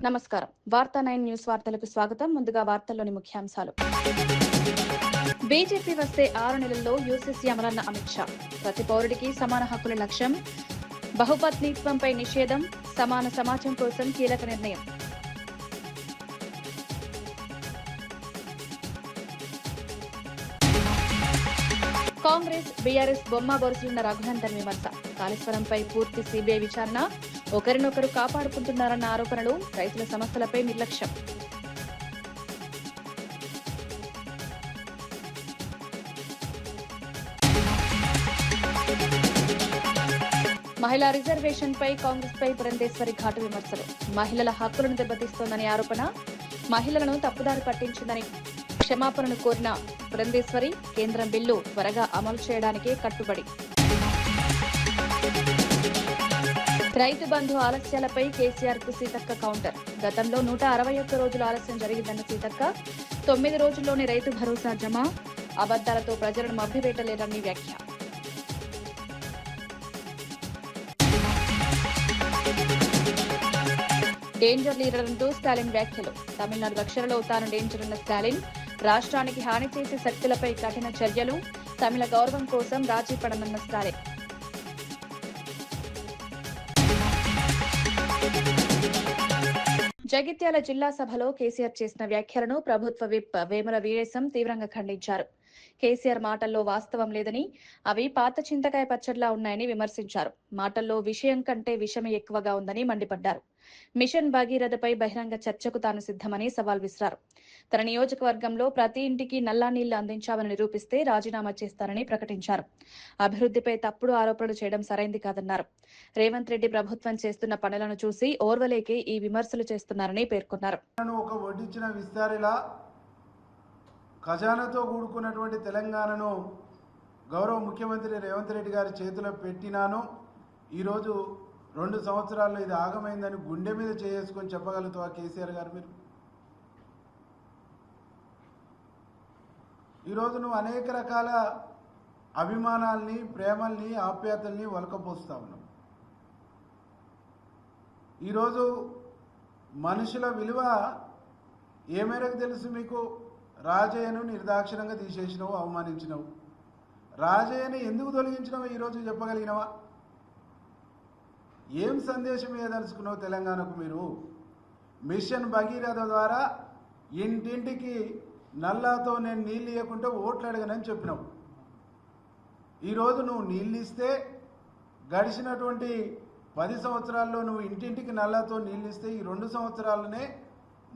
నమస్కారం. వార్తా 9 న్యూస్ వార్తలకు స్వాగతం. ముందుగా వార్తల్లోని ముఖ్యాంశాలు. బీజేపీ వస్తే 6 నెలల్లో యూసీసీ అమలన్న అమిత్ షా. ప్రతి పౌరుడికి సమాన హక్కుల లక్ష్యం. బహుపత్నీత్వంపై నిషేధం. సమాన సమాజం కోసం కీలక నిర్ణయం. కాంగ్రెస్ బీఆర్ఎస్ బొమ్మ బొరుసులున్న రఘునందన్ విమర్శ. కాళేశ్వరంపై పూర్తి సీబీఐ విచారణ. ఒకరినొకరు కాపాడుకుంటున్నారన్న ఆరోపణలు. రైతుల సమస్యలపై నిర్లక్ష్యం. మహిళా రిజర్వేషన్ పై కాంగ్రెస్ పై పురంధేశ్వరి ఘాటు విమర్శలు. మహిళల హక్కులను దెబ్బతీస్తోందని ఆరోపణ. మహిళలను తప్పుదారి పట్టించిందని క్షమాపణను కోరిన పురంధేశ్వరి కేంద్రం బిల్లు త్వరగా అమలు చేయడానికే కట్టుబడి. రైతు బంధు ఆలస్యాలపై కేసీఆర్ కు సీతక్క కౌంటర్. గతంలో 161 రోజులు ఆలస్యం జరిగిందన్న సీతక్క. 9 రోజుల్లోనే రైతు భరోసా జమ. అబద్దాలతో ప్రజలను మభ్యపెట్టలేరని వ్యాఖ్య. డేంజర్ లీడర్ అంటూ స్టాలిన్ వ్యాఖ్యలు. తమిళనాడు రక్షణలో తాను డేంజర్ అన్న స్టాలిన్. రాష్ట్రానికి హాని చేసే శక్తులపై కఠిన చర్యలు. తమిళ గౌరవం కోసం రాజీ పడనన్న స్టాలిన్. జగిత్యాల జిల్లా సభలో కేసీఆర్ చేసిన వ్యాఖ్యలను ప్రభుత్వ విప్ వేముల వీరేశం తీవ్రంగా ఖండించారు. కేసీఆర్ మాటల్లో వాస్తవం లేదని, అవి పాత చింతకాయ పచ్చడిలా ఉన్నాయని విమర్శించారు. మాటల్లో విషయం కంటే విషమే ఎక్కువగా ఉందని మండిపడ్డారు. మిషన్ భగీరథపై బహిరంగ చర్చకు తాను సిద్ధమని సవాల్ విసిరారు. తన నియోజకవర్గంలో ప్రతి ఇంటికి నల్లా నీళ్లు అందించామని నిరూపిస్తే రాజీనామా చేస్తారని ప్రకటించారు. అభివృద్ధిపై తప్పుడు ఆరోపణలు చేయడం సరైంది కాదన్నారు. రేవంత్ రెడ్డి ప్రభుత్వం చేస్తున్న పనులను చూసి ఓర్వలేకే ఈ విమర్శలు చేస్తున్నారని పేర్కొన్నారు. ఖజానాతో కూడుకున్నటువంటి తెలంగాణను గౌరవ ముఖ్యమంత్రి రేవంత్ రెడ్డి గారి చేతిలో పెట్టినాను. ఈరోజు 2 సంవత్సరాల్లో ఇది ఆగమైందని గుండె మీద చేసుకొని చెప్పగలుగుతావా కేసీఆర్ గారు? మీరు ఈరోజు నువ్వు అనేక రకాల అభిమానాల్ని, ప్రేమల్ని, ఆప్యాయతల్ని వలకపోస్తా ఉన్నావు. ఈరోజు మనుషుల విలువ ఏ మేరకు తెలుసు మీకు? రాజయ్యను నిర్దాక్షిణంగా తీసేసినావు, అవమానించినావు. రాజయ్యను ఎందుకు తొలగించినావు ఈరోజు చెప్పగలిగినవా? ఏం సందేశం ఏదలుచుకున్నావు తెలంగాణకు? మీరు మిషన్ భగీరథ ద్వారా ఇంటింటికి నల్లాతో నేను నీళ్ళు ఇవ్వకుంటే ఓట్లు అడగనని చెప్పినావు. ఈరోజు నువ్వు నీళ్ళు ఇస్తే గడిచినటువంటి 10 సంవత్సరాల్లో నువ్వు ఇంటింటికి నల్లాతో నీళ్ళు ఇస్తే ఈ 2 సంవత్సరాలనే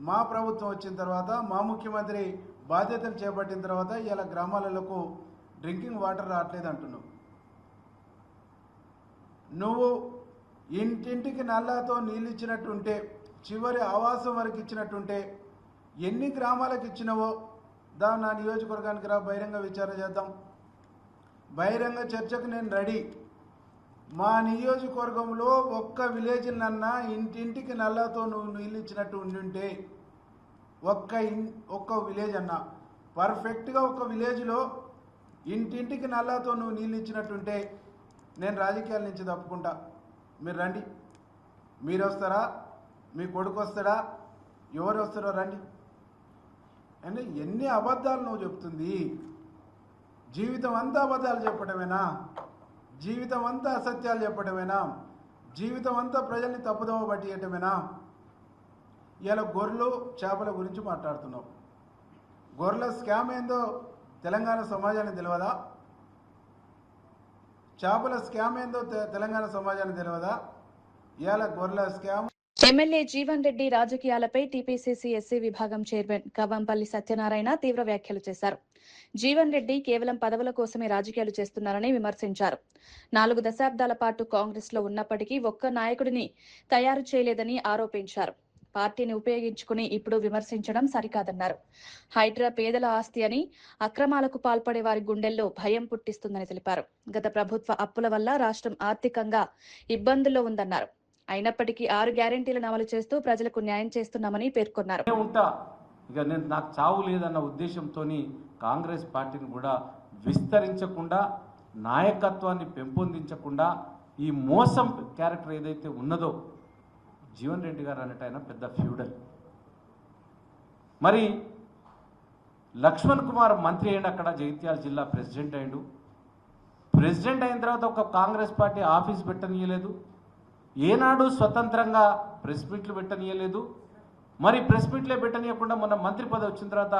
మా ప్రభుత్వం వచ్చిన తర్వాత, మా ముఖ్యమంత్రి బాధ్యతలు చేపట్టిన తర్వాత ఇలా గ్రామాలకు డ్రింకింగ్ వాటర్ రావట్లేదు అంటున్నావు. నువ్వు ఇంటింటికి నల్లాతో నీళ్ళు ఇచ్చినట్టుంటే, చివరి ఆవాసం వరకు ఇచ్చినట్టుంటే ఎన్ని గ్రామాలకు ఇచ్చినవో నా నియోజకవర్గానికి రా, బహిరంగ విచారణ చేద్దాం. బహిరంగ చర్చకు నేను రెడీ. మా నియోజకవర్గంలో ఒక్క విలేజ్ నన్నా ఇంటింటికి నల్లాతో నువ్వు నీళ్ళు ఇచ్చినట్టు ఉండుంటే, ఒక్క విలేజ్ అన్నా పర్ఫెక్ట్గా ఒక్క విలేజ్లో ఇంటింటికి నల్లాతో నువ్వు నీళ్ళు ఇచ్చినట్టుంటే నేను రాజకీయాల నుంచి తప్పుకుంటా. మీరు రండి. మీరు వస్తారా? మీ కొడుకు వస్తాడా? ఎవరు వస్తారో రండి. అంటే ఎన్ని అబద్ధాలు నువ్వు చెప్తుంది? జీవితం అంతా అబద్ధాలు చెప్పడమేనా? జీవితం అంతా అసత్యాలు చెప్పడమేనా? జీవితం అంతా ప్రజల్ని తప్పుదోవ పట్టియటమేనా? ఇలా గొర్రెలు చేపల గురించి మాట్లాడుతున్నావు. గొర్రెల స్కామ్ ఏందో తెలంగాణ సమాజానికి తెలియదా? చేపల స్కామ్ ఏందో తెలంగాణ సమాజానికి తెలియదా? ఇలా గొర్రెల స్కామ్. ఎమ్మెల్యే జీవన్ రెడ్డి రాజకీయాలపై టీపీసీసీ ఎస్సీ విభాగం చైర్మన్ కవ్వంపల్లి సత్యనారాయణ తీవ్ర వ్యాఖ్యలు చేశారు. జీవన్ రెడ్డి కేవలం పదవుల కోసమే రాజకీయాలు చేస్తున్నారని విమర్శించారు. 4 దశాబ్దాల పాటు కాంగ్రెస్ లో ఉన్నప్పటికీ ఒక్క నాయకుడిని తయారు చేయలేదని ఆరోపించారు. పార్టీని ఉపయోగించుకుని ఇప్పుడు విమర్శించడం సరికాదన్నారు. హైడ్రా పేదల ఆస్తి అని, అక్రమాలకు పాల్పడే వారి గుండెల్లో భయం పుట్టిస్తుందని తెలిపారు. గత ప్రభుత్వ అప్పుల వల్ల రాష్ట్రం ఆర్థికంగా ఇబ్బందుల్లో ఉందన్నారు. అయినప్పటికీ 6 గ్యారెంటీలను అమలు చేస్తూ ప్రజలకు న్యాయం చేస్తున్నామని పేర్కొన్నారు. నాకు చావు లేదన్న ఉద్దేశంతో కాంగ్రెస్ పార్టీని కూడా విస్తరించకుండా, నాయకత్వాన్ని పెంపొందించకుండా, ఈ మోసం క్యారెక్టర్ ఏదైతే ఉన్నదో జీవన్ రెడ్డి గారు అన్నట్టు ఆయన పెద్ద ఫ్యూడల్. మరి లక్ష్మణ్ కుమార్ మంత్రి అయ్యిండు, అక్కడ జగిత్యాల జిల్లా ప్రెసిడెంట్ అయ్యిండు. ప్రెసిడెంట్ అయిన తర్వాత ఒక కాంగ్రెస్ పార్టీ ఆఫీస్ పెట్టనీయలేదు, ఏనాడు స్వతంత్రంగా ప్రెస్ మీట్లు పెట్టనీయలేదు. మరి ప్రెస్ మీట్లే పెట్టనీయకుండా మొన్న మంత్రి పదవి వచ్చిన తర్వాత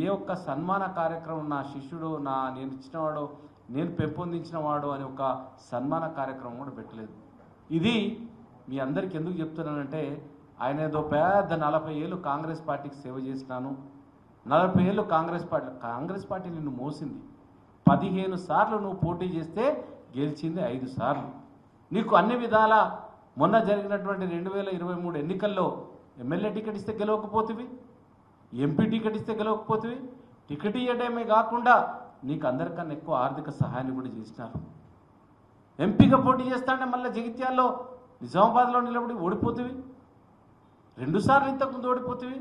ఏ ఒక్క సన్మాన కార్యక్రమం, నా శిష్యుడు, నేను ఇచ్చినవాడో, నేను పెంపొందించిన వాడు అని ఒక సన్మాన కార్యక్రమం కూడా పెట్టలేదు. ఇది మీ అందరికి ఎందుకు చెప్తున్నానంటే, ఆయన ఏదో పెద్ద 40 ఏళ్ళు కాంగ్రెస్ పార్టీకి సేవ చేసినాను, 40 ఏళ్ళు కాంగ్రెస్ పార్టీ నిన్ను మోసింది. 15 సార్లు నువ్వు పోటీ చేస్తే గెలిచింది 5 సార్లు. నీకు అన్ని విధాల మొన్న జరిగినటువంటి 2023 ఎన్నికల్లో ఎమ్మెల్యే టికెట్ ఇస్తే గెలవకపోతివి, ఎంపీ టికెట్ ఇస్తే గెలవకపోతివి. టికెట్ ఇవ్వడమే కాకుండా నీకు అందరికన్నా ఎక్కువ ఆర్థిక సహాయాన్ని కూడా చేసినారు. ఎంపీగా పోటీ చేస్తాంటే మళ్ళీ జగిత్యాల్లో నిజామాబాద్లో నిలబడి ఓడిపోతివి. 2 సార్లు ఇంతకుముందు ఓడిపోతివి.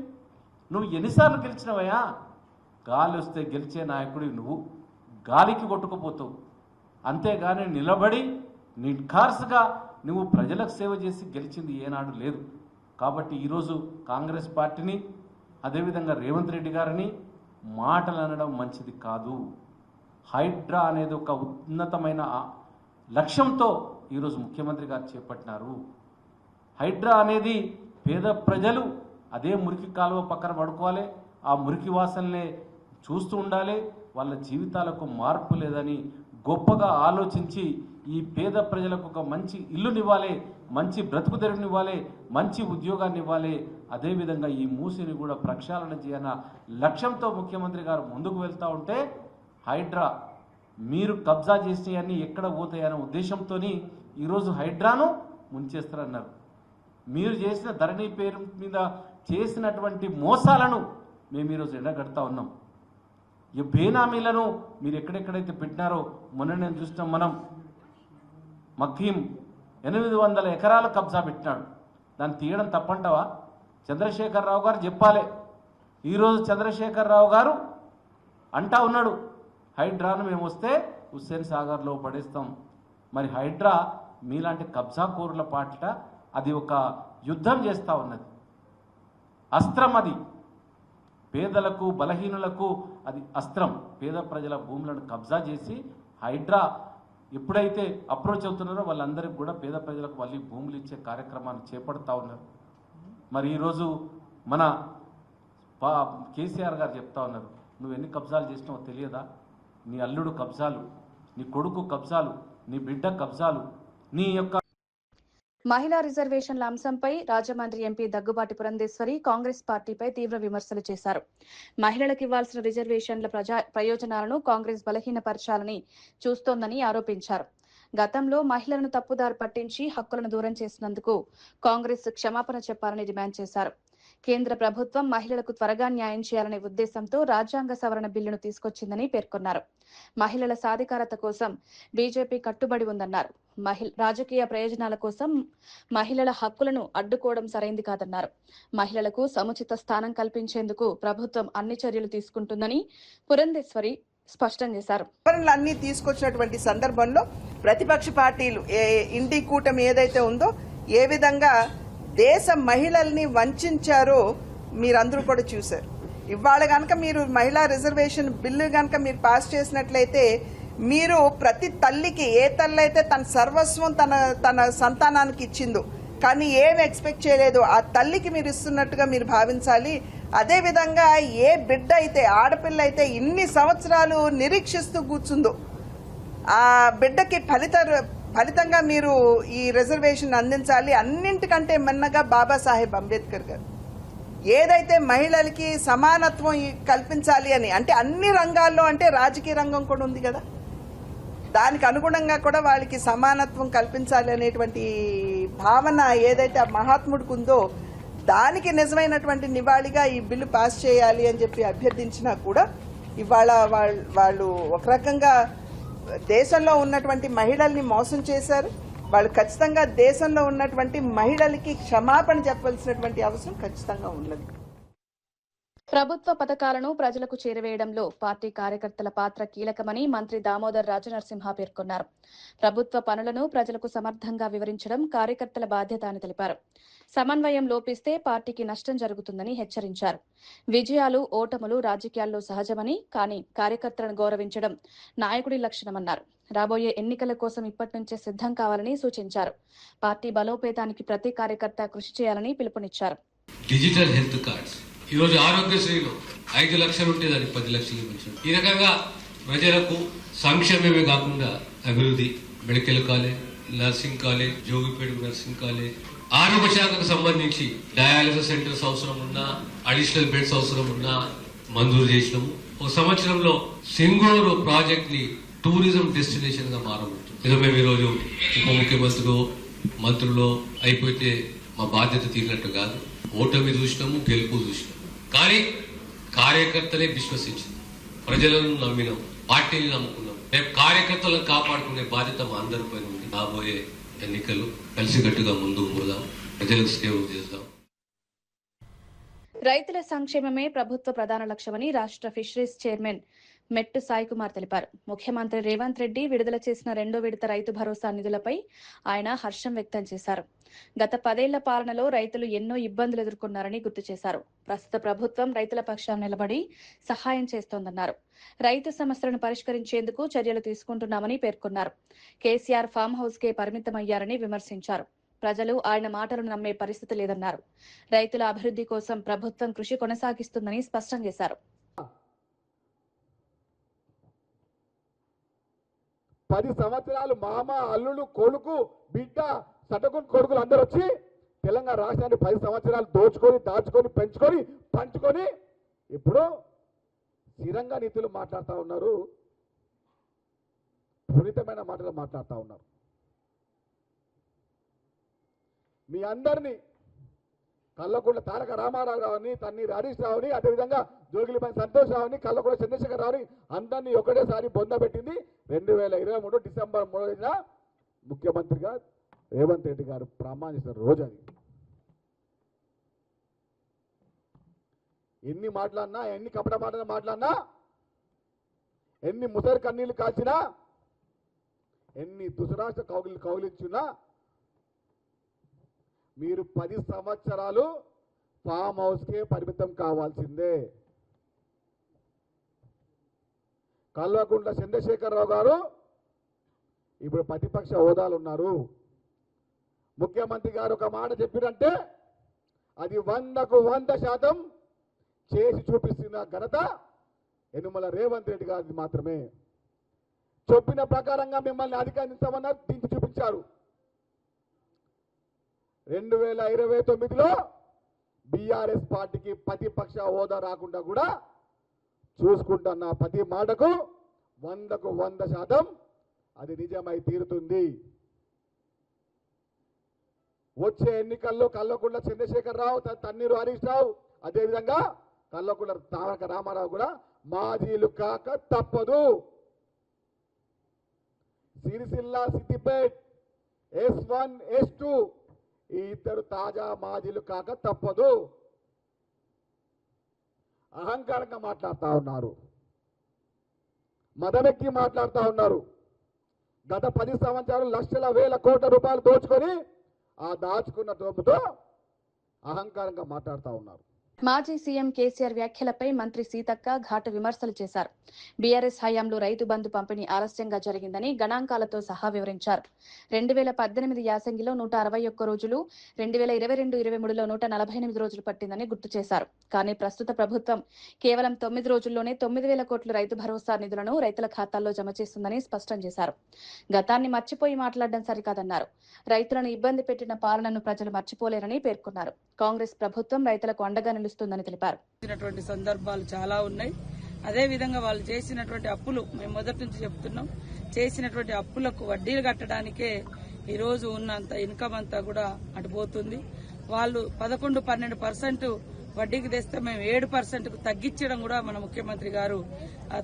నువ్వు ఎన్నిసార్లు గెలిచినవయ్యా? గాలి వస్తే గెలిచే నాయకుడివి నువ్వు, గాలికి కొట్టుకుపోతావు. అంతేగాని నిలబడి నిర్ఖార్సుగా నువ్వు ప్రజలకు సేవ చేసి గెలిచింది ఏనాడు లేదు. కాబట్టి ఈరోజు కాంగ్రెస్ పార్టీని, అదేవిధంగా రేవంత్ రెడ్డి గారిని మాటలు అనడం మంచిది కాదు. హైడ్రా అనేది ఒక ఉన్నతమైన లక్ష్యంతో ఈరోజు ముఖ్యమంత్రి గారు చేపట్టినారు. హైడ్రా అనేది పేద ప్రజలు అదే మురికి కాలువ పక్కన పడుకోవాలి, ఆ మురికి వాసనలే చూస్తూ ఉండాలి, వాళ్ళ జీవితాలకు మార్పు లేదని గొప్పగా ఆలోచించి ఈ పేద ప్రజలకు ఒక మంచి ఇల్లునివ్వాలి, మంచి బ్రతుకు తెరువునివ్వాలి, మంచి ఉద్యోగాన్ని ఇవ్వాలి, అదేవిధంగా ఈ మూసిని కూడా ప్రక్షాళన చేయాలన్న లక్ష్యంతో ముఖ్యమంత్రి గారు ముందుకు వెళ్తూ ఉంటే, హైడ్రా మీరు కబ్జా చేసేవన్నీ ఎక్కడ పోతాయనే ఉద్దేశంతో ఈరోజు హైడ్రాను ముంచేస్తారన్నారు. మీరు చేసిన ధరణి పేరు మీద చేసినటువంటి మోసాలను మేము ఈరోజు ఎండగడతా ఉన్నాం. ఈ బేనామీలను మీరు ఎక్కడెక్కడైతే పెట్టినారో మొన్న నేను చూసినాం. మనం మఖీం 800 ఎకరాల కబ్జా పెట్టినాడు, దాన్ని తీయడం తప్పంటావా? చంద్రశేఖరరావు గారు చెప్పాలి. ఈరోజు చంద్రశేఖరరావు గారు అంటా ఉన్నాడు, హైడ్రాను మేము వస్తే హుస్సేన్ సాగర్లో పడేస్తాం. మరి హైడ్రా మీలాంటి కబ్జా కోరుల పాట అది ఒక యుద్ధం చేస్తూ ఉన్నది, అస్త్రం. అది పేదలకు బలహీనులకు అది అస్త్రం. పేద ప్రజల భూములను కబ్జా చేసి హైడ్రా ఎప్పుడైతే అప్రోచ్ అవుతున్నారో వాళ్ళందరికీ కూడా పేద ప్రజలకు మళ్ళీ భూములు ఇచ్చే కార్యక్రమాన్ని చేపడుతూ ఉన్నారు. మరి ఈరోజు మన కేసీఆర్ గారు చెప్తా ఉన్నారు, నువ్వు ఎన్ని కబ్జాలు చేసినావో తెలియదా? నీ అల్లుడు కబ్జాలు, నీ కొడుకు కబ్జాలు, నీ బిడ్డ కబ్జాలు, నీ యొక్క మహిళా రిజర్వేషన్ల అంశంపై రాజమండ్రి ఎంపీ దగ్గుబాటి పురంధేశ్వరి కాంగ్రెస్ పార్టీపై తీవ్ర విమర్శలు చేశారు. మహిళలకు ఇవ్వాల్సిన రిజర్వేషన్ల ప్రయోజనాలను కాంగ్రెస్ బలహీనపరచాలని చూస్తోందని ఆరోపించారు. గతంలో మహిళలను తప్పుదారి పట్టించి హక్కులను దూరం చేసినందుకు కాంగ్రెస్ క్షమాపణ చెప్పాలని డిమాండ్ చేశారు. కేంద్ర ప్రభుత్వం మహిళలకు త్వరగా న్యాయం చేయాలనే ఉద్దేశంతో రాజ్యాంగ సవరణ బిల్లును తీసుకొచ్చిందని పేర్కొన్నారు. మహిళల సాధికారత కోసం బీజేపీ కట్టుబడి ఉందన్నారు. రాజకీయ ప్రయోజనాల కోసం మహిళల హక్కులను అడ్డుకోవడం సరైంది కాదన్నారు. మహిళలకు సముచిత స్థానం కల్పించేందుకు ప్రభుత్వం అన్ని చర్యలు తీసుకుంటుందని పురంధేశ్వరి స్పష్టం చేశారు. అన్ని తీసుకొచ్చినటువంటి సందర్భంలో ప్రతిపక్ష పార్టీలు ఇండి కూటమి ఏదైతే ఉందో ఏ విధంగా దేశ మహిళల్ని వంచారో మీరందరూ కూడా చూశారు. ఇవాళ కనుక మీరు మహిళా రిజర్వేషన్ బిల్లు కనుక మీరు పాస్ చేసినట్లయితే మీరు ప్రతి తల్లికి, ఏ తల్లి అయితే తన సర్వస్వం తన సంతానానికి ఇచ్చిందో కానీ ఏం ఎక్స్పెక్ట్ చేయలేదు ఆ తల్లికి మీరు ఇస్తున్నట్టుగా మీరు భావించాలి. అదేవిధంగా ఏ బిడ్డ అయితే, ఆడపిల్ల అయితే ఇన్ని సంవత్సరాలు నిరీక్షిస్తూ కూర్చుందో ఆ బిడ్డకి ఫలితంగా మీరు ఈ రిజర్వేషన్ అందించాలి. అన్నింటికంటే మిన్నగా బాబాసాహెబ్ అంబేద్కర్ గారు ఏదైతే మహిళలకి సమానత్వం కల్పించాలి అని, అంటే అన్ని రంగాల్లో, అంటే రాజకీయ రంగం కూడా ఉంది కదా, దానికి అనుగుణంగా కూడా వాళ్ళకి సమానత్వం కల్పించాలి అనేటువంటి భావన ఏదైతే ఆ మహాత్ముడికి ఉందో దానికి నిజమైనటువంటి నివాళిగా ఈ బిల్లు పాస్ చేయాలి అని చెప్పి అభ్యర్థించినా కూడా ఇవాళ వాళ్ళు ఒక రకంగా దేశంలో ఉన్నటువంటి మహిళల్ని మోసం చేశారు. వాళ్ళు ఖచ్చితంగా దేశంలో ఉన్నటువంటి మహిళలకి క్షమాపణ చెప్పాల్సినటువంటి అవసరం ఖచ్చితంగా ఉన్నది. ప్రభుత్వ పథకాలను ప్రజలకు చేరవేయడంలో పార్టీ కార్యకర్తల పాత్ర కీలకమని మంత్రి దామోదర్ రాజనరసింహ పేర్కొన్నారు. ప్రభుత్వ పనులను ప్రజలకు సమర్థంగా వివరించడం కార్యకర్తల బాధ్యత అని తెలిపారు. సమన్వయం లోపిస్తే పార్టీకి నష్టం జరుగుతుందని హెచ్చరించారు. విజయాలు ఓటములు రాజకీయాల్లో సహజమని, కానీ కార్యకర్తలను గౌరవించడం నాయకుడి లక్షణమన్నారు. రాబోయే ఎన్నికల కోసం ఇప్పటి నుంచే సిద్ధం కావాలని సూచించారు. పార్టీ బలోపేతానికి ప్రతి కార్యకర్త కృషి చేయాలని పిలుపునిచ్చారు. డిజిటల్ హెల్త్ కార్డ్స్ ఈరోజు ఆరోగ్యశ్రీలో 5 లక్షలు ఉంటే దానికి 10 లక్షలు పెంచడం. ఈ రకంగా ప్రజలకు సంక్షేమమే కాకుండా అభివృద్ధి, medical college, nursing college, Jogipet nursing college, ఆరోగ్య శాఖకు సంబంధించి డయాలసిస్ సెంటర్స్ అవసరం ఉన్నా, అడిషనల్ బెడ్స్ అవసరం ఉన్నా మంజూరు చేసినాము. ఒక సంవత్సరంలో సింగూరు ప్రాజెక్ట్ ని టూరిజం డెస్టినేషన్ గా మారబోతుంది. ఇదో మేము ఈరోజు ఉప ముఖ్యమంత్రులు మంత్రులు అయిపోతే మా బాధ్యత తీరినట్టు కాదు. ఓటమి చూసినాము, గెలుపు చూసినాము, కానీ కార్యకర్తలే విశ్వసించింది. ప్రజలను నమ్మినాం, పార్టీని నమ్ముకున్నాం. రేపు కార్యకర్తలను కాపాడుకునే బాధ్యత మా అందరిపైన ఉంది. రాబోయే ఎన్నికలు కలిసికట్టుగా ముందుకు పోదాం, ప్రజలకు సేవ చేద్దాం. రైతుల సంక్షేమమే ప్రభుత్వ ప్రధాన లక్ష్యమని రాష్ట్ర ఫిషరీస్ చైర్మన్ మెట్టు సాయి కుమార్ తెలిపారు. ముఖ్యమంత్రి రేవంత్ రెడ్డి విడుదల చేసిన 2వ విడత రైతు భరోసా నిధులపై ఆయన హర్షం వ్యక్తం చేశారు. గత 10 ఏళ్ల పాలనలో రైతులు ఎన్నో ఇబ్బందులు ఎదుర్కొన్నారని గుర్తు చేశారు. ప్రస్తుత ప్రభుత్వం రైతుల పక్షాన నిలబడి సహాయం చేస్తోందన్నారు. రైతు సమస్యలను పరిష్కరించేందుకు చర్యలు తీసుకుంటున్నామని పేర్కొన్నారు. కేసీఆర్ ఫామ్ హౌస్ కే పరిమితమయ్యారని విమర్శించారు. ప్రజలు ఆయన మాటలను నమ్మే పరిస్థితి లేదన్నారు. రైతుల అభివృద్ధి కోసం ప్రభుత్వం కృషి కొనసాగిస్తుందని స్పష్టం చేశారు. 10 సంవత్సరాలు మామ, అల్లుడు, కొడుకు, బిడ్డ, సటకుని కొడుకులు అందరూ వచ్చి తెలంగాణ రాష్ట్రాన్ని 10 సంవత్సరాలు దోచుకొని, దాచుకొని, పెంచుకొని, పంచుకొని ఇప్పుడు స్థిరంగా నీతులు మాట్లాడుతూ ఉన్నారు, పునీతమైన మాటలు మాట్లాడుతూ ఉన్నారు. మీ అందరినీ కల్లకుంట తారక రామారావు రావుని, తన్నీరు హరీష్ రావుని, అదేవిధంగా జోగిలిపల్లి సంతోష్ రావుని, కల్లకుంట చంద్రశేఖర్ రావుని అందరినీ ఒకటేసారి బొందబెట్టింది 2023 డిసెంబర్ 3న ముఖ్యమంత్రిగా రేవంత్ రెడ్డి గారు ప్రమాణించిన రోజు అది. ఎన్ని మాట్లాడినా, ఎన్ని కపట మాటలు మాట్లాడినా, ఎన్ని ముసరి కన్నీళ్లు కాల్చినా, ఎన్ని దుసరాష్ట్ర కౌగిలించినా మీరు 10 సంవత్సరాలు ఫామ్ హౌస్కే పరిమితం కావాల్సిందే. కల్వకుంట్ల చంద్రశేఖరరావు గారు ఇప్పుడు ప్రతిపక్ష హోదాలు ఉన్నారు. ముఖ్యమంత్రి గారు ఒక మాట చెప్పినంటే అది 100కు 100% చేసి చూపిస్తున్న ఘనత యనుమల రేవంత్ రెడ్డి గారిది మాత్రమే. చెప్పిన ప్రకారంగా మిమ్మల్ని అధికారించమన్నారు, దించి చూపించారు. 2029లో బీఆర్ఎస్ పార్టీకి ప్రతిపక్ష హోదా రాకుండా కూడా చూసుకుంటున్న ప్రతి మాటకు 100కు 100% అది నిజమై తీరుతుంది. వచ్చే ఎన్నికల్లో కల్వకుంట్ల చంద్రశేఖరరావు, తన్నీరు హరీష్ రావు, అదేవిధంగా కల్వకుంట్ల తారక రామారావు కూడా మాజీలు కాక తప్పదు. సిరిసిల్ల, సిద్దిపేట్, S1, S2 ఈ ఇద్దరు తాజా మాజీలు కాక తప్పదు. అహంకారంగా మాట్లాడుతూ ఉన్నారు, మదమెక్కి మాట్లాడుతూ ఉన్నారు. గత 10 సంవత్సరాలు లక్షల వేల కోట్ల రూపాయలు దోచుకొని ఆ దాచుకున్న డబ్బుతో అహంకారంగా మాట్లాడుతూ ఉన్నారు. మాజీ సీఎం కేసీఆర్ వ్యాఖ్యలపై మంత్రి సీతక్క ఘాటు విమర్శలు చేశారు. బీఆర్ఎస్ హయాంలో రైతు బంధు పంపిణీ ఆలస్యంగా జరిగిందని గణాంకాలతో సహా వివరించారు. 2018 యాసంగిలో 161 రోజులు, 2022-23లో 148 రోజులు పట్టిందని గుర్తు చేశారు. కానీ ప్రస్తుత ప్రభుత్వం కేవలం 9 రోజుల్లోనే 9,000 కోట్ల రైతు భరోసా నిధులను రైతుల ఖాతాల్లో జమ చేస్తుందని స్పష్టం చేశారు. గతాన్ని మర్చిపోయి మాట్లాడడం సరికాదన్నారు. రైతులను ఇబ్బంది పెట్టిన పాలనను ప్రజలు మర్చిపోలేరని పేర్కొన్నారు. కాంగ్రెస్ ప్రభుత్వం రైతులకు అండగా నిలుస్తుందని తెలిపారు. సందర్భాలు చాలా ఉన్నాయి. అదే విధంగా వాళ్ళు చేసినటువంటి అప్పులు, మేము మొదటి నుంచి చెప్తున్నాం, చేసినటువంటి అప్పులకు వడ్డీలు కట్టడానికే ఈ రోజు ఉన్నంత ఇన్కమ్ అంతా కూడా అటుపోతుంది. వాళ్ళు 11-12% వడ్డీకి తెస్తే మేము 7%కు తగ్గించడం కూడా మన ముఖ్యమంత్రి గారు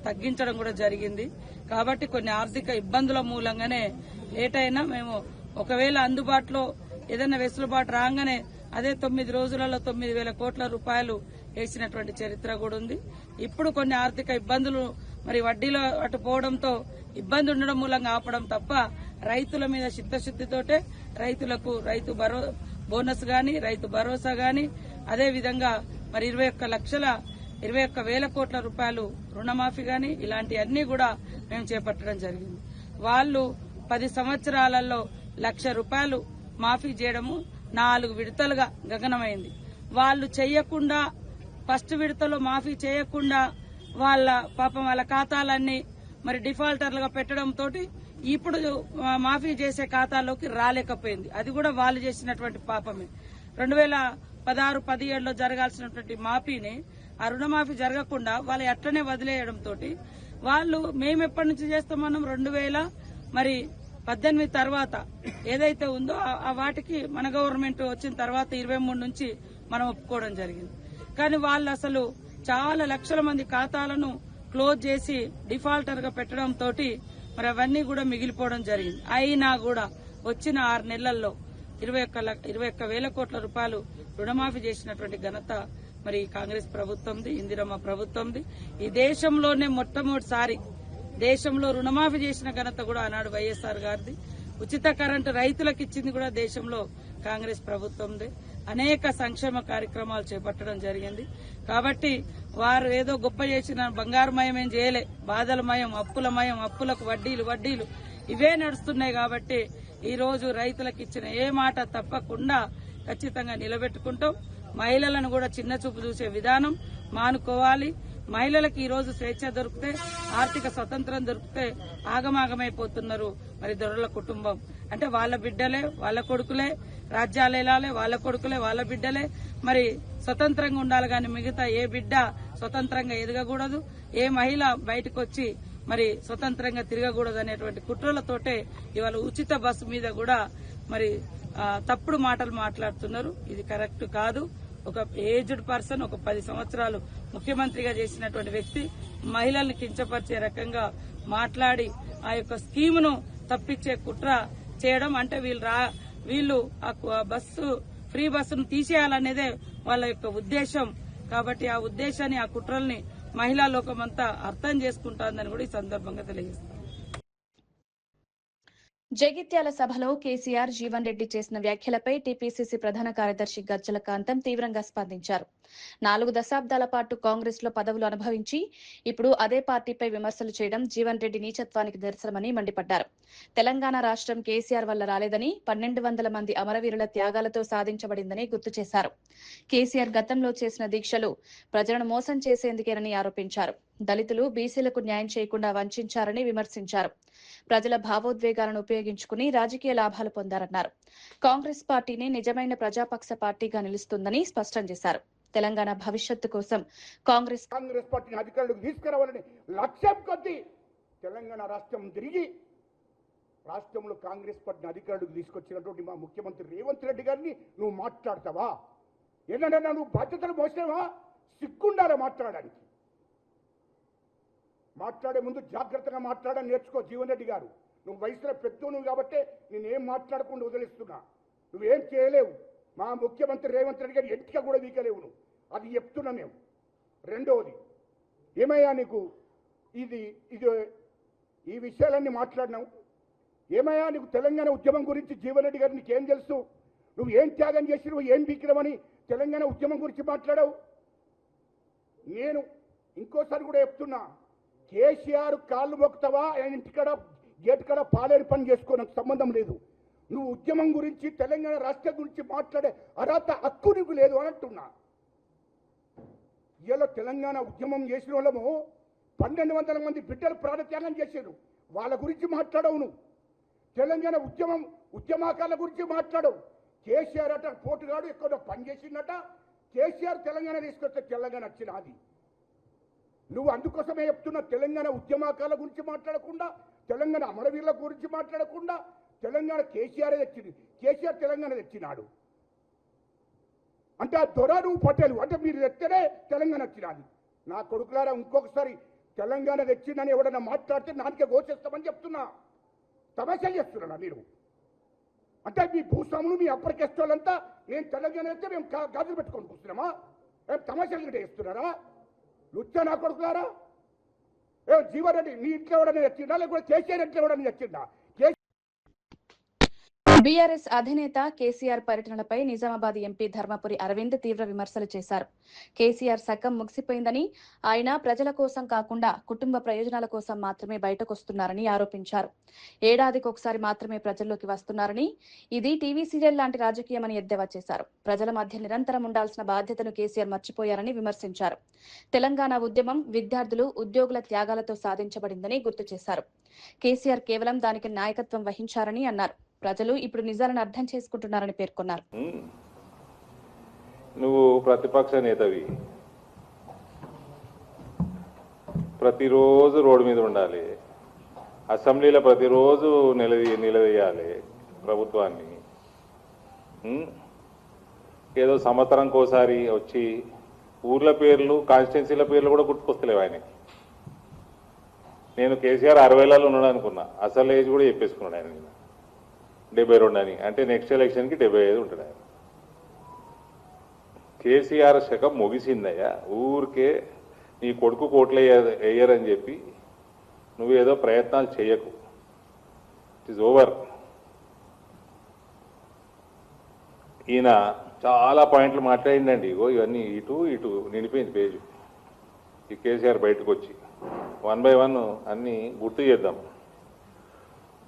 తగ్గించడం కూడా జరిగింది. కాబట్టి కొన్ని ఆర్థిక ఇబ్బందుల మూలంగానే లేట్ అయినా మేము ఒకవేళ అందుబాటులో ఏదైనా వెసులుబాటు రాగానే అదే 9 రోజులలో 9,000 కోట్ల రూపాయలు వేసినటువంటి చరిత్ర కూడా ఉంది. ఇప్పుడు కొన్ని ఆర్థిక ఇబ్బందులు మరి వడ్డీలో అటు పోవడంతో ఇబ్బంది ఉండడం మూలంగా ఆపడం తప్ప రైతుల మీద చిత్తశుద్దితోటే రైతులకు రైతు బోనస్ గాని రైతు భరోసా గాని అదే విధంగా మరి 21,వేల కోట్ల రూపాయలు రుణమాఫీ గాని ఇలాంటివన్నీ కూడా మేము చేపట్టడం జరిగింది. వాళ్ళు 10 సంవత్సరాలలో 1,00,000 రూపాయలు మాఫీ చేయడము 4 విడతలుగా గగనమైంది. వాళ్ళు చేయకుండా ఫస్ట్ విడతలో మాఫీ చేయకుండా వాళ్ళ ఖాతాలన్నీ మరి డిఫాల్టర్లుగా పెట్టడంతో ఇప్పుడు మాఫీ చేసే ఖాతాలోకి రాలేకపోయింది. అది కూడా వాళ్ళు చేసినటువంటి పాపమే. 2016-17లో జరగాల్సినటువంటి మాఫీని ఆ రుణమాఫీ జరగకుండా వాళ్ళు అట్లనే వదిలేయడంతో వాళ్ళు మేము ఎప్పటి నుంచి చేస్తామన్నాం 2018 తర్వాత ఏదైతే ఉందో ఆ వాటికి మన గవర్నమెంట్ వచ్చిన తర్వాత 23 నుంచి మనం ఒప్పుకోవడం జరిగింది. కానీ వాళ్ళు అసలు చాలా లక్షల మంది ఖాతాలను క్లోజ్ చేసి డిఫాల్టర్ గా పెట్టడంతో మరి అవన్నీ కూడా మిగిలిపోవడం జరిగింది. అయినా కూడా వచ్చిన 6 నెలల్లో 21,000 కోట్ల రూపాయలు రుణమాఫీ చేసినటువంటి ఘనత మరి కాంగ్రెస్ ప్రభుత్వంది, ఇందిరమ్మ ప్రభుత్వంది. ఈ దేశంలోనే మొట్టమొదటిసారి దేశంలో రుణమాఫీ చేసిన ఘనత కూడా ఆనాడు వైఎస్ఆర్ గారిది. ఉచిత కరెంటు రైతులకు ఇచ్చింది కూడా దేశంలో కాంగ్రెస్ ప్రభుత్వందే. అనేక సంక్షేమ కార్యక్రమాలు చేపట్టడం జరిగింది. కాబట్టి వారు ఏదో గొప్ప చేసిన బంగారుమయం ఏం చేయలే, బాధలమయం, అప్పులమయం, అప్పులకు వడ్డీలు ఇవే నడుస్తున్నాయి. కాబట్టి ఈ రోజు రైతులకు ఇచ్చిన ఏ మాట తప్పకుండా ఖచ్చితంగా నిలబెట్టుకుంటాం. మహిళలను కూడా చిన్న చూపు చూసే విధానం మానుకోవాలి. మహిళలకు ఈ రోజు స్వేచ్ఛ దొరికితే, ఆర్థిక స్వతంత్రం దొరికితే ఆగమాగమైపోతున్నారు మరి దొరల కుటుంబం. అంటే వాళ్ళ బిడ్డలే, వాళ్ళ కొడుకులే రాజ్యాలు ఏలాలే, వాళ్ళ కొడుకులే, వాళ్ళ బిడ్డలే మరి స్వతంత్రంగా ఉండాలి. కానీ మిగతా ఏ బిడ్డ స్వతంత్రంగా ఎదగకూడదు, ఏ మహిళ బయటకు వచ్చి మరి స్వతంత్రంగా తిరగకూడదు అనేటువంటి కుట్రలతోటే ఇవాళ ఉచిత బస్సు మీద కూడా మరి తప్పుడు మాటలు మాట్లాడుతున్నారు. ఇది కరెక్ట్ కాదు. ఒక ఏజ్డ్ పర్సన్, ఒక 10 సంవత్సరాలు ముఖ్యమంత్రిగా చేసినటువంటి వ్యక్తి మహిళల్ని కించపరిచే రకంగా మాట్లాడి ఆ యొక్క స్కీమును తప్పించే కుట్ర చేయడం అంటే వీళ్ళు ఆ ఫ్రీ బస్సును తీసేయాలనేదే వాళ్ళ యొక్క ఉద్దేశం. కాబట్టి ఆ ఉద్దేశాన్ని, ఆ కుట్రల్ని మహిళా లోకమంతా అర్థం చేసుకుంటోందని కూడా ఈ సందర్భంగా తెలియజేస్తాను. జగిత్యాల సభలో కేసీఆర్ జీవన్ రెడ్డి చేసిన వ్యాఖ్యలపై టీపీసీసీ ప్రధాన కార్యదర్శి గజ్జల కాంతం తీవ్రంగా స్పందించారు. 4 దశాబ్దాల పాటు కాంగ్రెస్ లో పదవులు అనుభవించి ఇప్పుడు అదే పార్టీపై విమర్శలు చేయడం జీవన్ రెడ్డి నీచత్వానికి నిదర్శనమని మండిపడ్డారు. తెలంగాణ రాష్ట్రం కేసీఆర్ వల్ల రాలేదని, 1200 మంది అమరవీరుల త్యాగాలతో సాధించబడిందని గుర్తు చేశారు. కేసీఆర్ గతంలో చేసిన దీక్షలు ప్రజలను మోసం చేసేందుకేనని ఆరోపించారు. దళితులు, బీసీలకు న్యాయం చేయకుండా వంచారని విమర్శించారు. ప్రజల భావోద్వేగాలను ఉపయోగించుకుని రాజకీయ లాభాలు పొందారన్నారు. కాంగ్రెస్ పార్టీని నిజమైన ప్రజాపక్ష పార్టీగా నిలుస్తుందని స్పష్టం చేశారు. తెలంగాణ భవిష్యత్తు కోసం కాంగ్రెస్ పార్టీని అధికారులకు తీసుకురావాలని లక్ష్యం కొద్దీ తెలంగాణ రాష్ట్రం తిరిగి రాష్ట్రంలో కాంగ్రెస్ పార్టీని అధికారులకు తీసుకొచ్చినటువంటి మా ముఖ్యమంత్రి రేవంత్ రెడ్డి గారిని నువ్వు మాట్లాడతావా? ఏంటంటే నువ్వు బాధ్యతలు మోసినావా? సిగ్గుండాలా మాట్లాడడానికి? మాట్లాడే ముందు జాగ్రత్తగా మాట్లాడని నేర్చుకో జీవన్ రెడ్డి గారు. నువ్వు వయసులో పెద్దవు కాబట్టి నేనేం మాట్లాడకుండా వదిలేస్తున్నా. నువ్వేం చేయలేవు. మా ముఖ్యమంత్రి రేవంత్ రెడ్డి గారు ఎంటిక కూడా వీకలేవు నువ్వు. అది చెప్తున్నా మేము. రెండవది, ఏమయ్యా నీకు ఈ విషయాలన్నీ మాట్లాడినావు. ఏమయ్యా నీకు తెలంగాణ ఉద్యమం గురించి జీవన్ రెడ్డి గారు నీకేం తెలుసు? నువ్వు ఏం త్యాగం చేసి నువ్వు ఏం బీకినావని తెలంగాణ ఉద్యమం గురించి మాట్లాడావు. నేను ఇంకోసారి కూడా చెప్తున్నా, కేసీఆర్ కాళ్ళు మొక్కుతావా, ఆయన ఇంటికాడ గేట్ కాడ పాలేరు పని చేసుకో, నాకు సంబంధం లేదు. నువ్వు ఉద్యమం గురించి, తెలంగాణ రాష్ట్రం గురించి మాట్లాడే అర్హత, హక్కు నీకు లేదు అని అంటున్నా. ఇలా తెలంగాణ ఉద్యమం చేసిన వాళ్ళము 1200 మంది బిడ్డలు ప్రాణత్యాగం చేశారు. వాళ్ళ గురించి మాట్లాడవు నువ్వు. తెలంగాణ ఉద్యమకాల గురించి మాట్లాడవు. కేసీఆర్ అట పోటుగాడు ఎక్కడో పనిచేసిందట. కేసీఆర్ తెలంగాణ తీసుకొస్తే తెలంగాణ వచ్చినది. నువ్వు అందుకోసమే చెప్తున్నా, తెలంగాణ ఉద్యమకాల గురించి మాట్లాడకుండా, తెలంగాణ అమరవీరుల గురించి మాట్లాడకుండా, తెలంగాణ కేసీఆర్ తెచ్చింది. కేసీఆర్ తెలంగాణ తెచ్చినాడు అంటే ఆ దొర నువ్వు పటేలు అంటే మీరు తెస్తేనే తెలంగాణ వచ్చినది. నా కొడుకులారా, ఇంకొకసారి తెలంగాణ తెచ్చిందని ఎవడన్నా మాట్లాడితే నాకే గోచేస్తామని చెప్తున్నా. తమాషా చేస్తున్నా మీరు. అంటే మీ భూస్వాములు మీ అప్పటికేస్ట్ వాళ్ళంతా నేను తెలంగాణ అయితే మేము గాజులు పెట్టుకొని కూర్చున్నామా? ఏం తమాషాలు గిట్ట చేస్తున్నారా? లుచ్చా నా కొడుకులారా? ఏం జీవన్ రెడ్డి నీ ఇంట్లో ఎవడని వచ్చిందా, లేకపోతే కేసీఆర్ ఇంట్లో ఎవడని వచ్చిందా? బీఆర్ఎస్ అధినేత కేసీఆర్ పర్యటనలపై నిజామాబాద్ ఎంపీ ధర్మపురి అరవింద్ తీవ్ర విమర్శలు చేశారు. కేసీఆర్ శకం ముగిసిపోయిందని, ఆయన ప్రజల కోసం కాకుండా కుటుంబ ప్రయోజనాల కోసం మాత్రమే బయటకొస్తున్నారని ఆరోపించారు. ఏడాదికొకసారి మాత్రమే ప్రజల్లోకి వస్తున్నారని, ఇది టీవీ సీరియల్ లాంటి రాజకీయమని ఎద్దేవా చేశారు. ప్రజల మధ్య నిరంతరం ఉండాల్సిన బాధ్యతను కేసీఆర్ మర్చిపోయారని విమర్శించారు. తెలంగాణ ఉద్యమం విద్యార్థులు, ఉద్యోగుల త్యాగాలతో సాధించబడిందని గుర్తు చేశారు. కేసీఆర్ కేవలం దానికి నాయకత్వం వహించారని అన్నారు. ప్రజలు ఇప్పుడు నిజాలను అర్థం చేసుకుంటున్నారని పేర్కొన్నారు. నువ్వు ప్రతిపక్ష నేతవి, ప్రతిరోజు రోడ్డు మీద ఉండాలి, అసెంబ్లీలో ప్రతిరోజు నిలదీయాలి ప్రభుత్వాన్ని. ఏదో సంవత్సరంకోసారి వచ్చి ఊర్ల పేర్లు, కాన్స్టిట్యున్సీల పేర్లు కూడా గుర్తుకొస్తలేవు ఆయనకి. నేను కేసీఆర్ 60లలో ఉన్నాడు అనుకున్నా, అసలు ఏజ్ కూడా చెప్పేసుకున్నాడు ఆయన. 72 అని అంటే నెక్స్ట్ ఎలక్షన్కి 75 ఉంటాడు ఆయన. కేసీఆర్ శకం ముగిసిందయ్యా. ఊరికే నీ కొడుకు కోట్లు వేయరని చెప్పి నువ్వు ఏదో ప్రయత్నాలు చేయకు. It is over. ఈయన చాలా పాయింట్లు మాట్లాడిందండి. ఇగో ఇవన్నీ ఇటు ఇటు నిండిపోయింది పేజు. ఈ కేసీఆర్ బయటకు వచ్చి 1 by 1 అన్నీ గుర్తు చేద్దాం.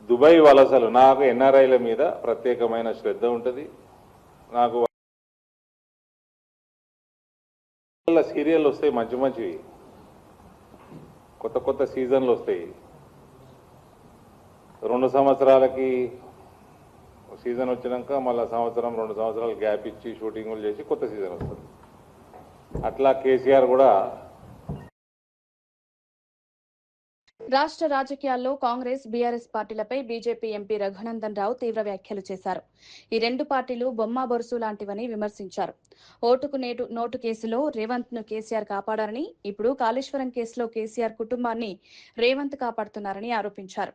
దుబాయ్ వలసలు, నాకు ఎన్ఆర్ఐల మీద ప్రత్యేకమైన శ్రద్ధ ఉంటుంది. నాకు సీరియల్ వస్తాయి, మంచి మంచివి, కొత్త కొత్త సీజన్లు వస్తాయి. 2 సంవత్సరాలకి సీజన్ వచ్చినాక మళ్ళీ 2 సంవత్సరాలు గ్యాప్ ఇచ్చి షూటింగులు చేసి కొత్త సీజన్ వస్తుంది. అట్లా కేసీఆర్ కూడా. రాష్ట్ర రాజకీయాల్లో కాంగ్రెస్, బీఆర్ఎస్ పార్టీలపై బీజేపీ ఎంపీ రఘునందన్ రావు తీవ్ర వ్యాఖ్యలు చేశారు. ఈ రెండు పార్టీలు బొమ్మ బొరుసు లాంటివని విమర్శించారు. ఓటుకు నోటు కేసులో రేవంత్ ను కేసీఆర్ కాపాడారని, ఇప్పుడు కాళేశ్వరం కేసులో కేసీఆర్ కుటుంబాన్ని రేవంత్ కాపాడుతున్నారని ఆరోపించారు.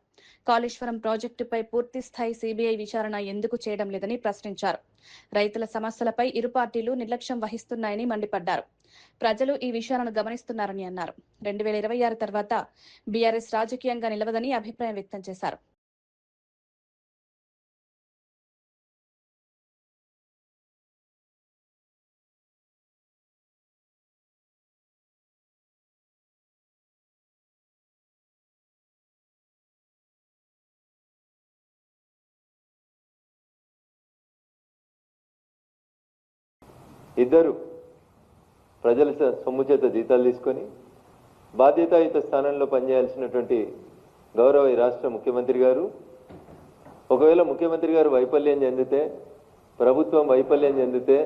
కాళేశ్వరం ప్రాజెక్టుపై పూర్తి స్థాయి సీబీఐ విచారణ ఎందుకు చేయడం లేదని ప్రశ్నించారు. రైతుల సమస్యలపై ఇరు పార్టీలు నిర్లక్ష్యం వహిస్తున్నాయని మండిపడ్డారు. ప్రజలు ఈ విషయాలను గమనిస్తున్నారని అన్నారు. 2026 తర్వాత బీఆర్ఎస్ రాజకీయంగా నిలవదని అభిప్రాయం వ్యక్తం చేశారు. ఇద్దరు ప్రజల సొమ్ము చేత జీతాలు తీసుకొని బాధ్యతాయుత స్థానంలో పనిచేయాల్సినటువంటి గౌరవ రాష్ట్ర ముఖ్యమంత్రి గారు, ఒకవేళ ముఖ్యమంత్రి గారు వైఫల్యం చెందితే, ప్రభుత్వం వైఫల్యం చెందితే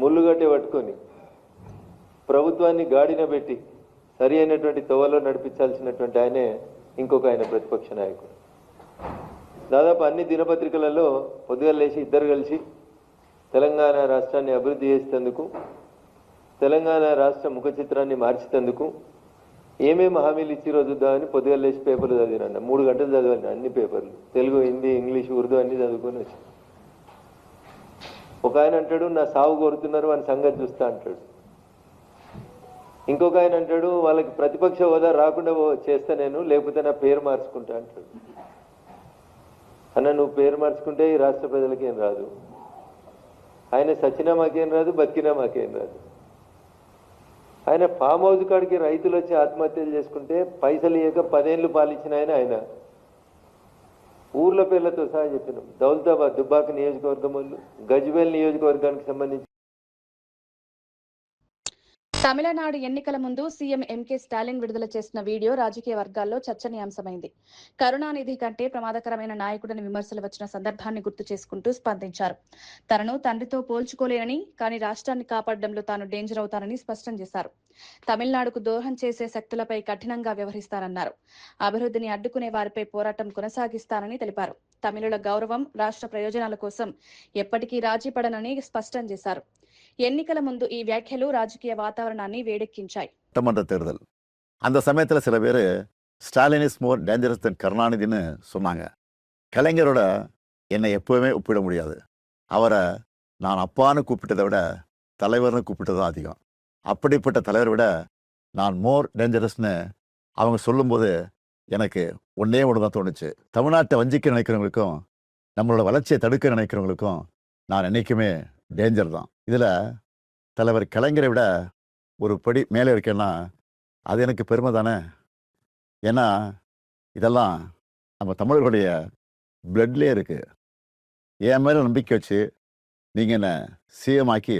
ముళ్ళుగట్టె పట్టుకొని ప్రభుత్వాన్ని గాడిన పెట్టి సరి అయినటువంటి తోవలో నడిపించాల్సినటువంటి ఆయనే ఇంకొక ఆయన ప్రతిపక్ష నాయకుడు. దాదాపు అన్ని దినపత్రికలలో పొద్దుగా లేచి ఇద్దరు కలిసి తెలంగాణ రాష్ట్రాన్ని అభివృద్ధి చేసేందుకు, తెలంగాణ రాష్ట్ర ముఖ చిత్రాన్ని మార్చేందుకు ఏమేమి హామీలు ఇచ్చిరో చూద్దామని పొద్దుగా లేచి పేపర్లు చదివినండి. 3 గంటలు చదివాను అన్ని పేపర్లు, తెలుగు, హిందీ, ఇంగ్లీష్, ఉర్దూ అన్ని చదువుకొని వచ్చి. ఒక ఆయన అంటాడు నా సాగు కోరుతున్నారు, వాని సంగతి చూస్తా అంటాడు. ఇంకొక ఆయన అంటాడు వాళ్ళకి ప్రతిపక్ష హోదా రాకుండా చేస్తా నేను, లేకపోతే నా పేరు మార్చుకుంటా అంటాడు. అన్న నువ్వు పేరు మార్చుకుంటే ఈ రాష్ట్ర ప్రజలకి ఏం రాదు, ఆయన సచ్చినా మాకేం రాదు, బతికినా మాకేం రాదు. ఆయన ఫామ్ హౌస్ కాడికి రైతులు వచ్చి ఆత్మహత్యలు చేసుకుంటే పైసలు ఇవ్వక 10 ఏళ్ళు పాలించిన ఆయన ఊర్ల పేర్లతో సహా చెప్పినాం. దౌలతాబాద్ దుబ్బాక నియోజకవర్గం వాళ్ళు, గజ్వేల్ నియోజకవర్గానికి సంబంధించి. తమిళనాడు ఎన్నికల ముందు సీఎం ఎంకే స్టాలిన్ విడుదల చేసిన వీడియో రాజకీయ వర్గాల్లో చర్చనీయాంశమైంది. కరుణానిధి కంటే ప్రమాదకరమైన నాయకుడిని విమర్శలు వచ్చిన సందర్భాన్ని గుర్తు చేసుకుంటూ స్పందించారు. తనను తండ్రితో పోల్చుకోలేనని, కానీ రాష్ట్రాన్ని కాపాడడంలో తాను డేంజర్ అవుతానని స్పష్టం చేశారు. తమిళనాడుకు దోహం చేసే శక్తులపై కఠినంగా వ్యవహరిస్తారన్నారు. అభివృద్ధిని అడ్డుకునే వారిపై పోరాటం కొనసాగిస్తానని తెలిపారు. తమిళుల గౌరవం, రాష్ట్ర ప్రయోజనాల కోసం ఎప్పటికీ రాజీ పడనని స్పష్టం చేశారు. எண்ணிக்கல முந்து ఈ వ్యాఖ్యలు రాజకీయ వాతావరణాన్ని వేడెక్కించాయి. சட்டமன்ற தேர்தல் அந்த சமயத்தில் சில பேர் ஸ்டாலின் இஸ் மோர் டேஞ்சரஸ் தென் கருணாநிதினு சொன்னாங்க. கலைஞரோட என்னை எப்போவுமே ஒப்பிட முடியாது. அவரை நான் அப்பான்னு கூப்பிட்டதை விட தலைவர்னு கூப்பிட்டது தான் அதிகம். அப்படிப்பட்ட தலைவரை விட நான் மோர் டேஞ்சரஸ்னு அவங்க சொல்லும்போது எனக்கு ஒன்றே ஒன்று தான் தோணுச்சு. தமிழ்நாட்டை வஞ்சிக்க நினைக்கிறவங்களுக்கும் நம்மளோட வளர்ச்சியை தடுக்க நினைக்கிறவங்களுக்கும் நான் என்றைக்குமே டேஞ்சர் தான். இதில் தலைவர் கலைஞரை விட ஒரு படி மேலே இருக்கேன்னா அது எனக்கு பெருமை தானே. ஏன்னா இதெல்லாம் நம்ம தமிழர்களுடைய பிளட்லேயே இருக்குது. என் மேலே நம்பிக்கை வச்சு நீங்கள் என்ன சிஎம் ஆக்கி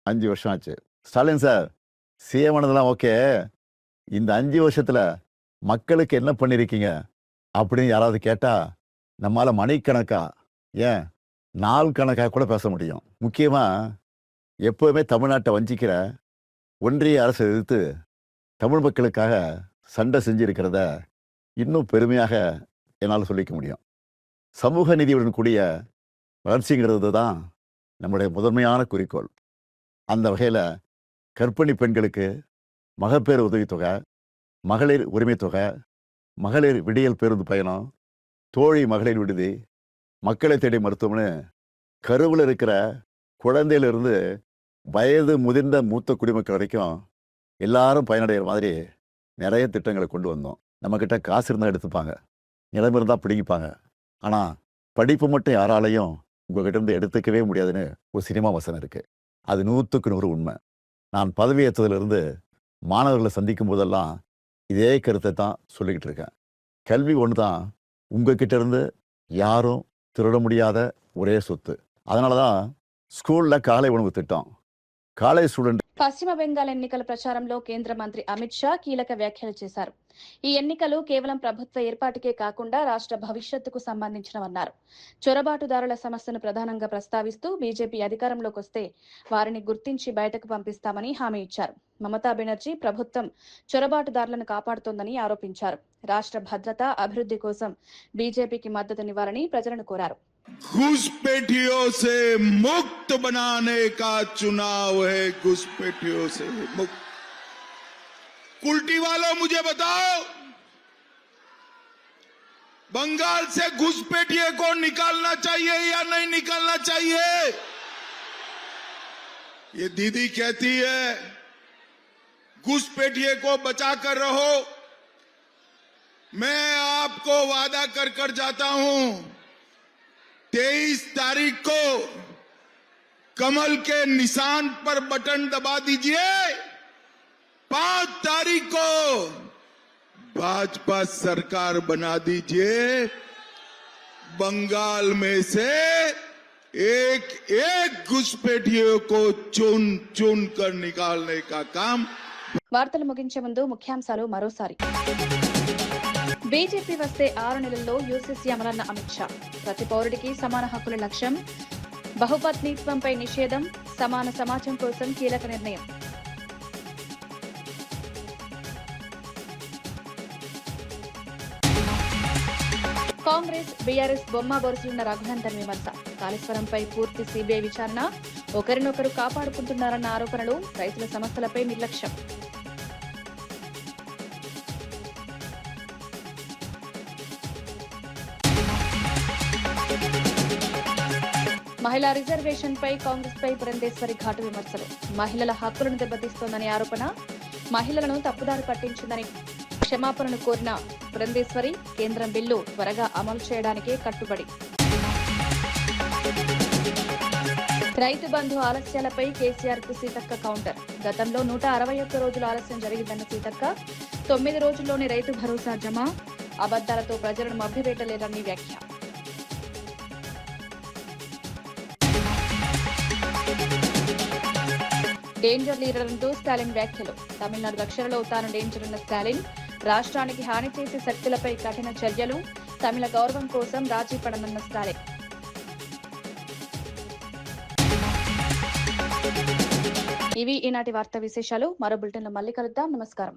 5 வருஷம் ஆச்சு. ஸ்டாலின் சார் சிஎம் ஆனதெல்லாம் ஓகே, இந்த 5 வருஷத்தில் மக்களுக்கு என்ன பண்ணியிருக்கீங்க அப்படின்னு யாராவது கேட்டால் நம்மளால் மணிக்கணக்காக, ஏன் நாள் கணக்காக கூட பேச முடியும். முக்கியமாக எப்போவுமே தமிழ்நாட்டை வஞ்சிக்கிற ஒன்றிய அரசை எதிர்த்து தமிழ் மக்களுக்காக சண்டை செஞ்சிருக்கிறத இன்னும் பெருமையாக என்னால் சொல்லிக்க முடியும். சமூக நீதியுடன் கூடிய வளர்ச்சிங்கிறது தான் நம்முடைய முதன்மையான குறிக்கோள். அந்த வகையில் கர்ப்பிணி பெண்களுக்கு மகப்பேறு உதவித்தொகை, மகளிர் உரிமை தொகை, மகளிர் விடியல் பேருந்து பயணம், தோழி மகளிர் விடுதி, மக்களை தேடி மருத்துவம்னு கருவில் இருக்கிற குழந்தையிலிருந்து வயது முதிர்ந்த மூத்த குடிமக்கள் வரைக்கும் எல்லாரும் பயனடைகிற மாதிரி நிறைய திட்டங்களை கொண்டு வந்தோம். நம்மக்கிட்ட காசு இருந்தால் எடுத்துப்பாங்க, நிலம் இருந்தால் பிடிங்கிப்பாங்க. ஆனால் படிப்பு மட்டும் யாராலையும் உங்கள்கிட்ட இருந்து எடுத்துக்கவே முடியாதுன்னு ஒரு சினிமா வசனம் இருக்குது. அது 100க்கு 100 உண்மை. நான் பதவியேற்றதிலிருந்து மாணவர்களை சந்திக்கும் போதெல்லாம் இதே கருத்தை தான் சொல்லிக்கிட்டு இருக்கேன். கல்வி ஒன்று தான் உங்ககிட்ட இருந்து யாரும் திருட முடியாத ஒரே சொத்து. அதனால தான் స్కూల్లో కాలే ఉణుగు తిట్టాం. కాలేజ్ స్టూడెంట్ పశ్చిమ బెంగాల్ ఎన్నికల ప్రచారంలో కేంద్ర మంత్రి అమిత్ షా కీలక వ్యాఖ్యలు చేశారు. ఈ ఎన్నికలు కేవలం ప్రభుత్వ ఏర్పాటుకే కాకుండా రాష్ట్ర భవిష్యత్తుకు సంబంధించినవన్నారు. చొరబాటుదారుల సమస్యను ప్రధానంగా ప్రస్తావిస్తూ బీజేపీ అధికారంలోకి వస్తే వారిని గుర్తించి బయటకు పంపిస్తామని హామీ ఇచ్చారు. మమతా బెనర్జీ ప్రభుత్వం చొరబాటుదారులను కాపాడుతోందని ఆరోపించారు. రాష్ట్ర భద్రత, అభివృద్ధి కోసం బీజేపీకి మద్దతునివ్వాలని ప్రజలను కోరారు. घुसपैठियों से मुक्त बनाने का चुनाव है, घुसपैठियों से मुक्त। कुल्टी वालों मुझे बताओ, बंगाल से घुसपैठिए को निकालना चाहिए या नहीं निकालना चाहिए? ये दीदी कहती है घुसपैठिए को बचा कर रहो। मैं आपको वादा कर कर जाता हूं, 23 तारीख को कमल के निशान पर बटन दबा दीजिए। 5 तारीख को भाजपा सरकार बना दीजिए। बंगाल में से एक एक घुसपैठियों को चुन चुन कर निकालने का काम। వార్తలు ముగించే ముందు ముఖ్యాంశాలు మరోసారి. బీజేపీ వస్తే 6 నెలల్లో యూసీసీ అమలన్న అమిత్ షా. ప్రతి పౌరుడికి సమాన హక్కుల లక్ష్యం. బహుపత్నీత్వంపై నిషేధం. సమాన సమాజం కోసం కీలక నిర్ణయం. కాంగ్రెస్, బీఆర్ఎస్ బొమ్మ బొరుసులున్న రఘునందన్ విమర్శ. కాళేశ్వరంపై పూర్తి సీబీఐ విచారణ. ఒకరినొకరు కాపాడుకుంటున్నారన్న ఆరోపణలు. రైతుల సమస్యలపై నిర్లక్ష్యం. మహిళా రిజర్వేషన్ పై కాంగ్రెస్ పై పురంధేశ్వరి ఘాటు విమర్శలు. మహిళల హక్కులను దెబ్బతీస్తోందని ఆరోపణ. మహిళలను తప్పుదారి పట్టించిందని క్షమాపణను కోరిన పురంధేశ్వరి, కేంద్రం బిల్లు త్వరగా అమలు చేయడానికే కట్టుబడి. రైతు బంధు ఆలస్యాలపై కేసీఆర్ కు సీతక్క కౌంటర్. గతంలో 161 రోజులు ఆలస్యం జరిగిందన్న సీతక్క. 9 రోజుల్లోనే రైతు భరోసా జమ. అబద్దాలతో ప్రజలను మభ్యపెట్టలేరని వ్యాఖ్య. డేంజర్ లీడర్ అంటూ స్టాలిన్ వ్యాఖ్యలు. తమిళనాడు రక్షణలో తాను డేంజర్ అన్న స్టాలిన్. రాష్ట్రానికి హాని చేసే శక్తులపై కఠిన చర్యలు. తమిళ గౌరవం కోసం రాజీ పడనన్న స్టాలిన్. ఇవి ఈనాటి వార్తా విశేషాలు. మరో బులెటిన్లో మళ్ళీ కలుద్దాం. నమస్కారం.